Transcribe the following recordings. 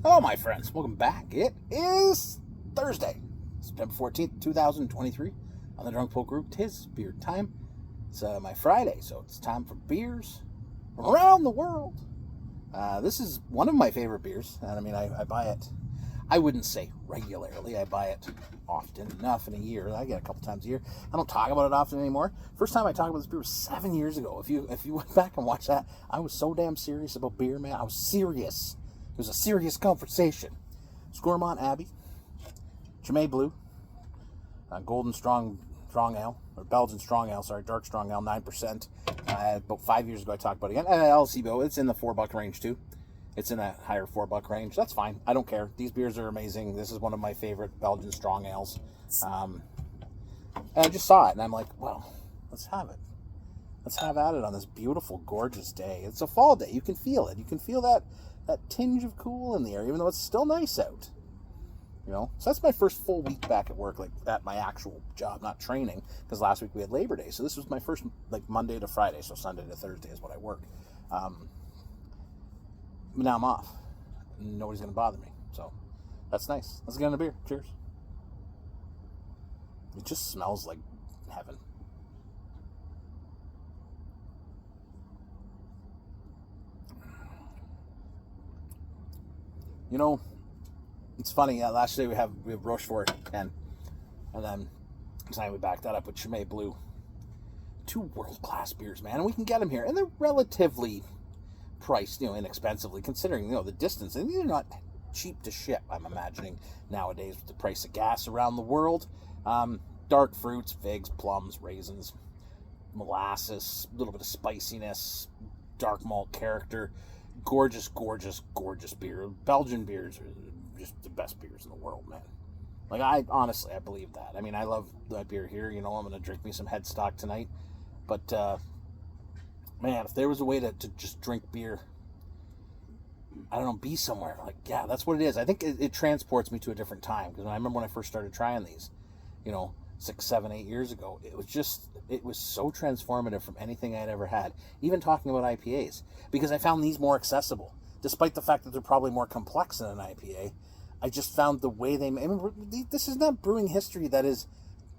Hello, my friends. Welcome back. It is Thursday, September 14th, 2023. On the Drunk Poke Group, 'tis beer time. It's my Friday, so it's time for beers from around the world. This is one of my favorite beers, and I mean, I buy it, I wouldn't say regularly. I buy it often enough in a year. I get it a couple times a year. I don't talk about it often anymore. First time I talked about this beer was 7 years ago. If you went back and watched that, I was so damn serious about beer, man. I was serious. It was a serious conversation. Scormont Abbey, Chimay Blue, Golden Strong Ale, or Belgian Strong Ale, sorry, Dark Strong Ale, 9%. About 5 years ago I talked about it again. LCBO, it's in the $4 range too. It's in a higher $4 range. That's fine. I don't care. These beers are amazing. This is one of my favorite Belgian Strong Ales. And I just saw it and I'm like, well, let's have it. Let's have at it on this beautiful, gorgeous day. It's a fall day. You can feel it. You can feel that tinge of cool in the air, even though it's still nice out. You know, so that's my first full week back at work, like at my actual job, not training, because last week we had Labor Day. So this was my first, like, Monday to Friday, so Sunday to Thursday is what I work. But now I'm off. Nobody's going to bother me. So that's nice. Let's get on a beer. Cheers. It just smells like heaven. You know, it's funny. Last day we have Rochefort 10, and then tonight we backed that up with Chimay Blue. 2 world-class beers, man, and we can get them here, and they're relatively priced, inexpensively, considering the distance. And these are not cheap to ship. I'm imagining nowadays with the price of gas around the world. Dark fruits, figs, plums, raisins, molasses, a little bit of spiciness, dark malt character. Gorgeous, gorgeous, gorgeous beer. Belgian beers are just the best beers in the world, man. Like, I believe that. I mean, I love that beer here. I'm going to drink me some Headstock tonight. But, man, if there was a way to just drink beer, I don't know, be somewhere. Like, yeah, that's what it is. I think it transports me to a different time. Because I remember when I first started trying these, 6, 7, 8 years ago, it was so transformative from anything I'd ever had. Even talking about IPAs, because I found these more accessible, despite the fact that they're probably more complex than an IPA. I just found the way this is not brewing history that is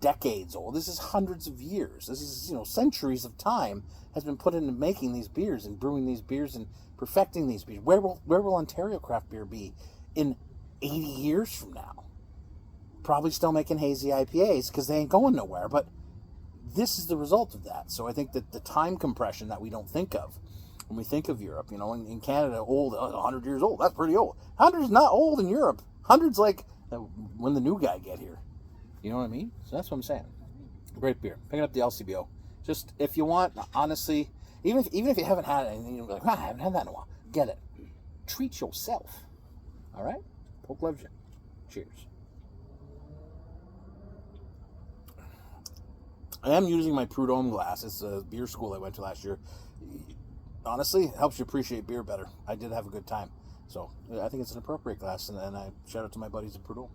decades old. This is hundreds of years. This is, centuries of time has been put into making these beers and brewing these beers and perfecting these beers. Where will Ontario craft beer be in 80 years from now? Probably still making hazy IPAs because they ain't going nowhere, but this is the result of that. So I think that the time compression that we don't think of when we think of Europe, in Canada, old, 100 years old, that's pretty old. 100's not old in Europe. 100's like when the new guy get here. You know what I mean? So that's what I'm saying. Great beer. Picking up the LCBO. Just, if you want, honestly, even if you haven't had it, and you're like, I haven't had that in a while, get it. Treat yourself. All right? Poke loves you. Cheers. I am using my Prud'homme glass. It's a beer school I went to last year. Honestly, it helps you appreciate beer better. I did have a good time. So I think it's an appropriate glass, and I shout out to my buddies at Prud'homme.